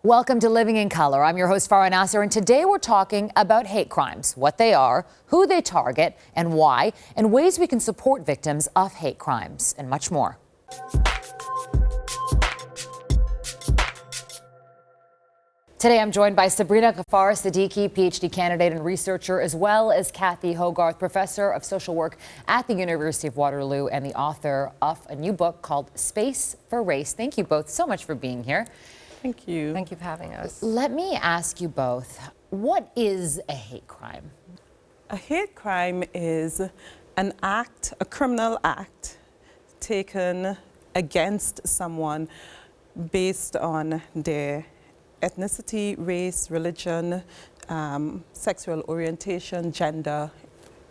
Welcome to Living in Color. I'm your host, Farah Nasser, and today we're talking about hate crimes, what they are, who they target, and why, and ways we can support victims of hate crimes, and much more. Today, I'm joined by Sabrina Ghaffar Siddiqui, PhD candidate and researcher, as well as Kathy Hogarth, professor of social work at the University of Waterloo and the author of a new book called Space for Race. Thank you both so much for being here. Thank you. Thank you for having us. Let me ask you both, what is a hate crime? A hate crime is an act, a criminal act, taken against someone based on their ethnicity, race, religion, sexual orientation, gender,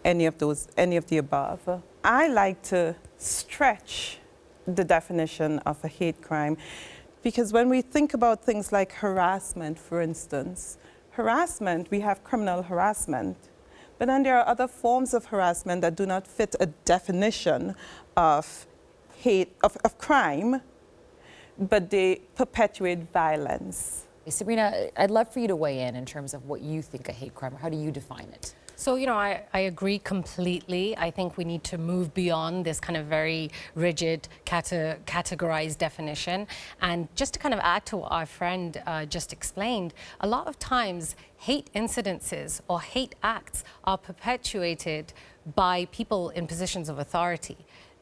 any of the above. I like to stretch the definition of a hate crime because when we think about things like harassment, for instance, harassment, we have criminal harassment, but then there are other forms of harassment that do not fit a definition of hate, of crime, but they perpetuate violence. Sabrina, I'd love for you to weigh in terms of what you think a hate crime, or how do you define it? So, I agree completely. I think we need to move beyond this kind of very rigid, categorized definition. And just to kind of add to what our friend just explained, a lot of times hate incidences or hate acts are perpetuated by people in positions of authority.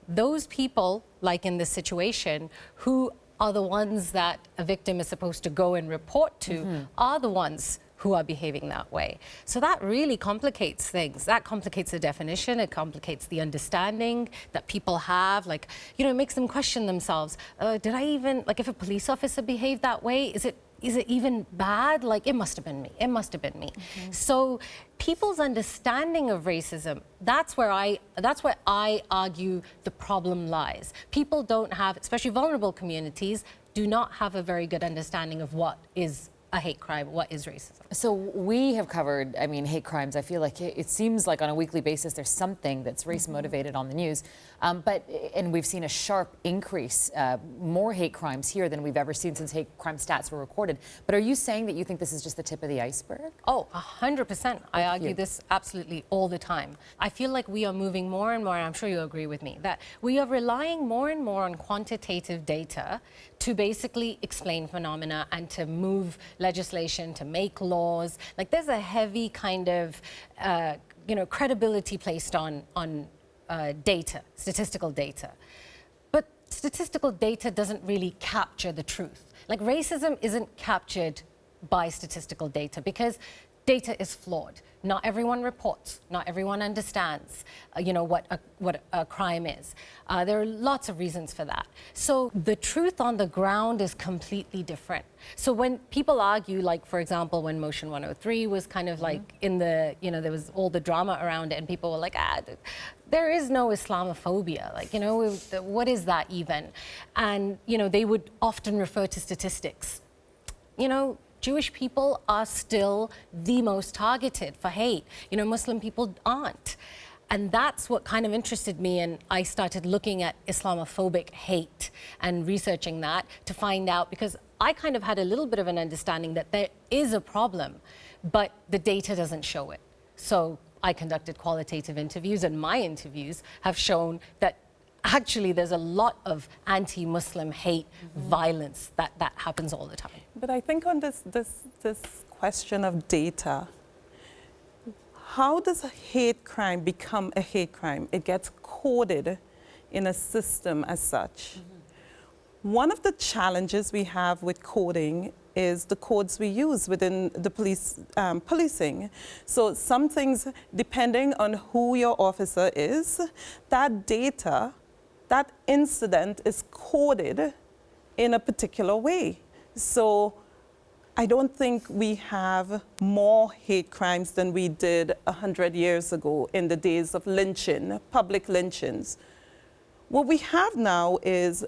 Those people, like in this situation, who are the ones that a victim is supposed to go and report to, are the ones who are behaving that way. So that really complicates things. That complicates the definition, it complicates the understanding that people have. Like, it makes them question themselves. Did I even, like if a police officer behaved that way, is it even bad? Like, it must have been me, it must have been me. So people's understanding of racism, that's where I argue the problem lies. People don't have, especially vulnerable communities, do not have a very good understanding of what is a hate crime, what is racism. So we have covered, hate crimes. I feel like it seems like on a weekly basis there's something that's race motivated on the news. And we've seen a sharp increase, more hate crimes here than we've ever seen since hate crime stats were recorded. But are you saying that you think this is just the tip of the iceberg? Oh, 100%. I argue this absolutely all the time. I feel like we are moving more and more, and I'm sure you agree with me, that we are relying more and more on quantitative data to basically explain phenomena and to move legislation, to make laws. Like, there's a heavy kind of, credibility placed on data, statistical data. But statistical data doesn't really capture the truth. Like, racism isn't captured by statistical data because data is flawed. Not everyone reports, not everyone understands, what a crime is. There are lots of reasons for that. So the truth on the ground is completely different. So when people argue, like, for example, when Motion 103 was kind of like in the, there was all the drama around it and people were like, there is no Islamophobia. Like, what is that even? And, they would often refer to statistics. Jewish people are still the most targeted for hate. Muslim people aren't. And that's what kind of interested me, and I started looking at Islamophobic hate and researching that to find out, because I kind of had a little bit of an understanding that there is a problem, but the data doesn't show it. So I conducted qualitative interviews, and my interviews have shown that actually there's a lot of anti-Muslim hate violence that happens all the time. But I think on this question of data, how does a hate crime become a hate crime? It gets coded in a system as such. One of the challenges we have with coding is the codes we use within the policing. So some things, depending on who your officer is, that data, that incident is coded in a particular way. So I don't think we have more hate crimes than we did 100 years ago in the days of lynching, public lynchings. What we have now is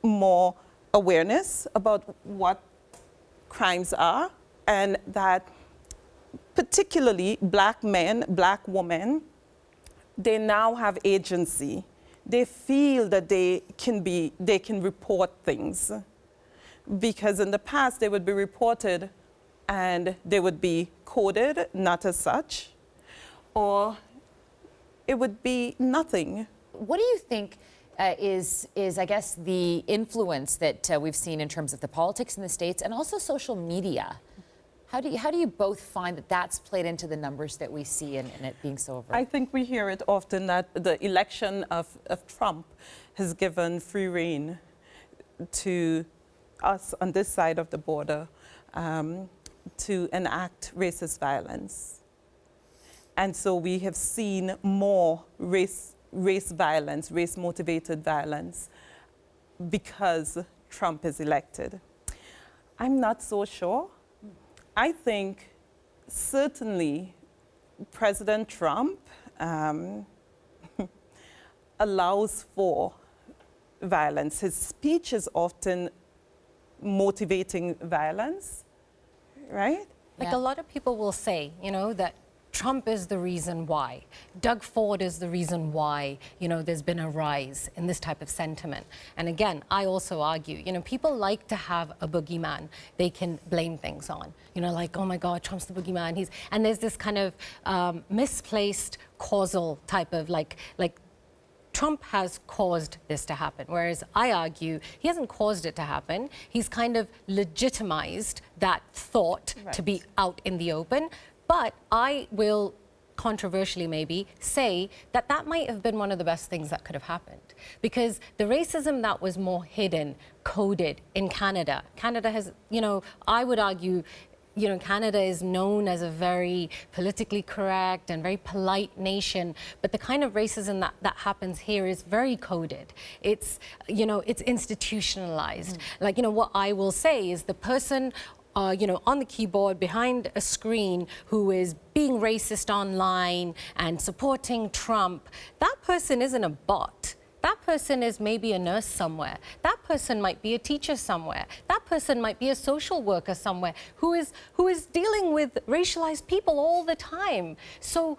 more awareness about what crimes are, and that particularly Black men, Black women, they now have agency. They feel that they can report things. because in the past they would be reported and they would be coded not as such, or it would be nothing. What do you think is I guess the influence that we've seen in terms of the politics in the States and also social media? How do you both find that that's played into the numbers that we see and it being so overt? I think we hear it often that the election of Trump has given free rein to us on this side of the border to enact racist violence. And so we have seen more race violence, race-motivated violence, because Trump is elected. I'm not so sure. I think certainly President Trump allows for violence. His speech is often motivating violence, right? Like Yeah. a lot of people will say, you know, that Trump is the reason why. Doug Ford is the reason why, you know, there's been a rise in this type of sentiment. And again, I also argue, you know, people like to have a boogeyman they can blame things on. You know, like, oh my God, Trump's the boogeyman. And there's this kind of misplaced causal type of like Trump has caused this to happen, whereas I argue he hasn't caused it to happen. He's kind of legitimized that thought to be out in the open. But I will controversially maybe say that that might have been one of the best things that could have happened. Because the racism that was more hidden, coded in Canada has, you know, I would argue, you know, Canada is known as a very politically correct and very polite nation, but the kind of racism that happens here is very coded. It's, you know, it's institutionalized. Like, you know, what I will say is the person you know, on the keyboard behind a screen who is being racist online and supporting Trump, that person isn't a bot. That person is maybe a nurse somewhere. That person might be a teacher somewhere. That person might be a social worker somewhere who is dealing with racialized people all the time. So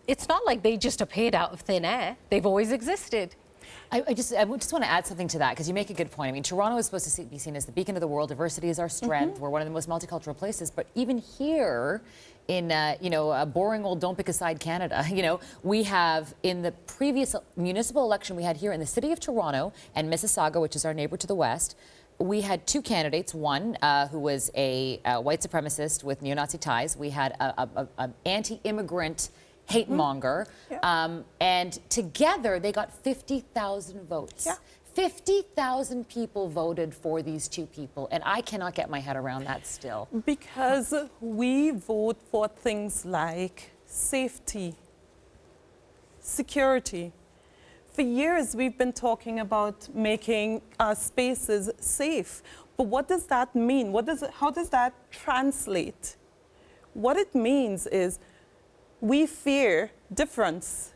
it's not like they just appeared out of thin air. They've always existed. I just want to add something to that because you make a good point. I mean, Toronto is supposed to be seen as the beacon of the world. Diversity is our strength. We're one of the most multicultural places. But even here in, you know, a boring old don't pick a side Canada, you know, we have in the previous municipal election we had here in the city of Toronto and Mississauga, which is our neighbor to the west, we had two candidates, one who was a white supremacist with neo-Nazi ties. We had an anti-immigrant hate monger, and together they got 50,000 votes. Yeah. 50,000 people voted for these two people, and I cannot get my head around that still. Because we vote for things like safety, security. For years, we've been talking about making our spaces safe. But what does that mean? How does that translate? What it means is we fear difference.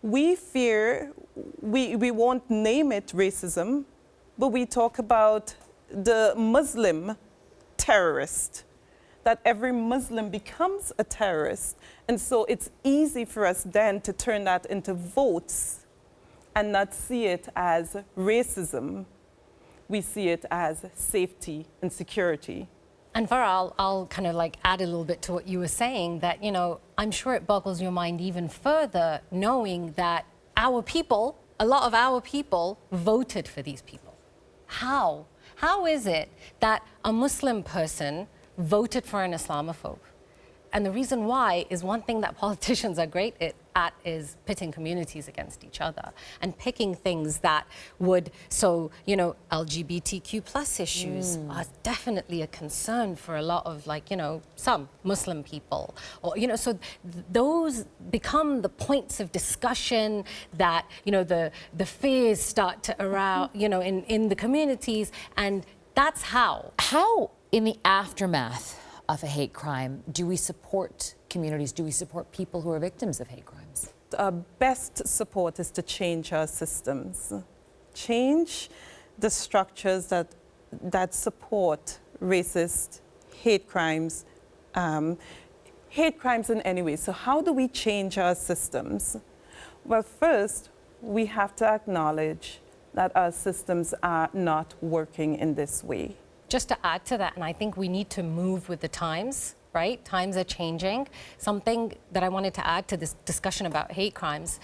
We won't name it racism, but we talk about the Muslim terrorist, that every Muslim becomes a terrorist. And so it's easy for us then to turn that into votes and not see it as racism. We see it as safety and security. And Farah, I'll kind of like add a little bit to what you were saying, that, you know, I'm sure it boggles your mind even further knowing that our people, a lot of our people, voted for these people. How? How is it that a Muslim person voted for an Islamophobe? And the reason why is one thing that politicians are great at is pitting communities against each other and picking things that would, so, you know, LGBTQ plus issues are definitely a concern for a lot of, like, you know, some Muslim people, or, you know, so those become the points of discussion that, you know, the fears start to arouse, you know, in the communities, and that's how. How, in the aftermath of a hate crime, do we support communities? Do we support people who are victims of hate crimes? Our best support is to change our systems, change the structures that support racist hate crimes in any way. So how do we change our systems? Well, first, we have to acknowledge that our systems are not working in this way. Just to add to that, and I think we need to move with the times, right? Times are changing. Something that I wanted to add to this discussion about hate crimes,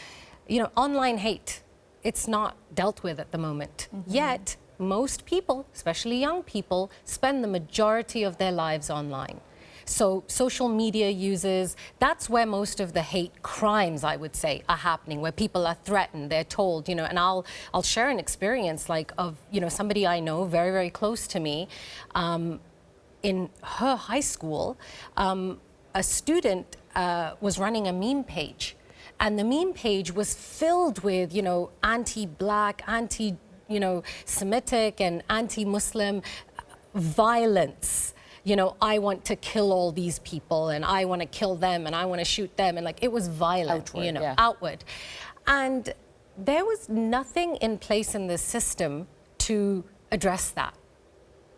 online hate, it's not dealt with at the moment. Yet, most people, especially young people, spend the majority of their lives online. So social media users, that's where most of the hate crimes, I would say, are happening, where people are threatened, they're told, and I'll share an experience of somebody I know very, very close to me. In her high school, a student was running a meme page, and the meme page was filled with, anti-Black, anti-Semitic and anti-Muslim violence. I want to kill all these people, and I want to kill them, and I want to shoot them, and it was violent, outward. And there was nothing in place in the system to address that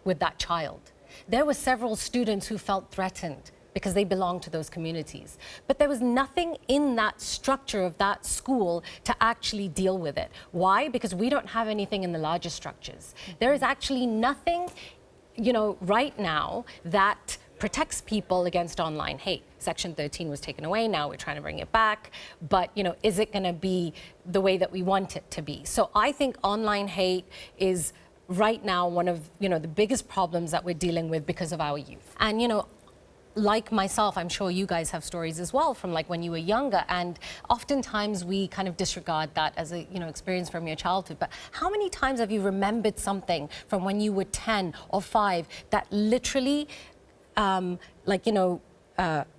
with that child. There were several students who felt threatened because they belonged to those communities. But there was nothing in that structure of that school to actually deal with it. Why? Because we don't have anything in the larger structures. There is actually nothing right now that protects people against online hate. Section 13 was taken away, now we're trying to bring it back, but is it gonna be the way that we want it to be? So I think online hate is right now one of the biggest problems that we're dealing with because of our youth. And like myself, I'm sure you guys have stories as well from when you were younger, and oftentimes we kind of disregard that as a experience from your childhood. But how many times have you remembered something from when you were 10 or 5 that literally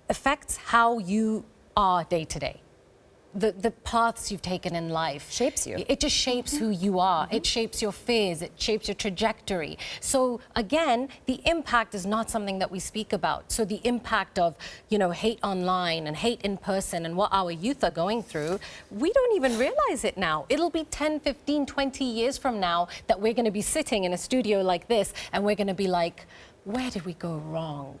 affects how you are day to day? The paths you've taken in life. Shapes you. It just shapes who you are. It shapes your fears. It shapes your trajectory. So again, the impact is not something that we speak about. So the impact of, hate online and hate in person and what our youth are going through, we don't even realize it now. It'll be 10, 15, 20 years from now that we're going to be sitting in a studio like this and we're going to be like, where did we go wrong?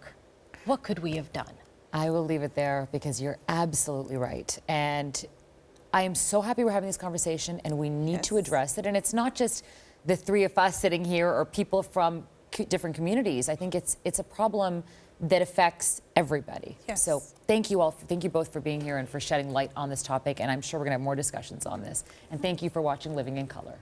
What could we have done? I will leave it there because you're absolutely right. And I am so happy we're having this conversation, and we need to address it. And it's not just the three of us sitting here or people from different communities. I think it's a problem that affects everybody. Yes. So thank you all. Thank you both for being here and for shedding light on this topic. And I'm sure we're going to have more discussions on this. And thank you for watching Living in Color.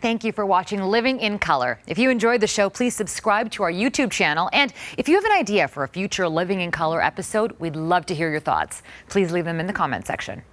Thank you for watching Living in Color. If you enjoyed the show, please subscribe to our YouTube channel. And if you have an idea for a future Living in Color episode, we'd love to hear your thoughts. Please leave them in the comment section.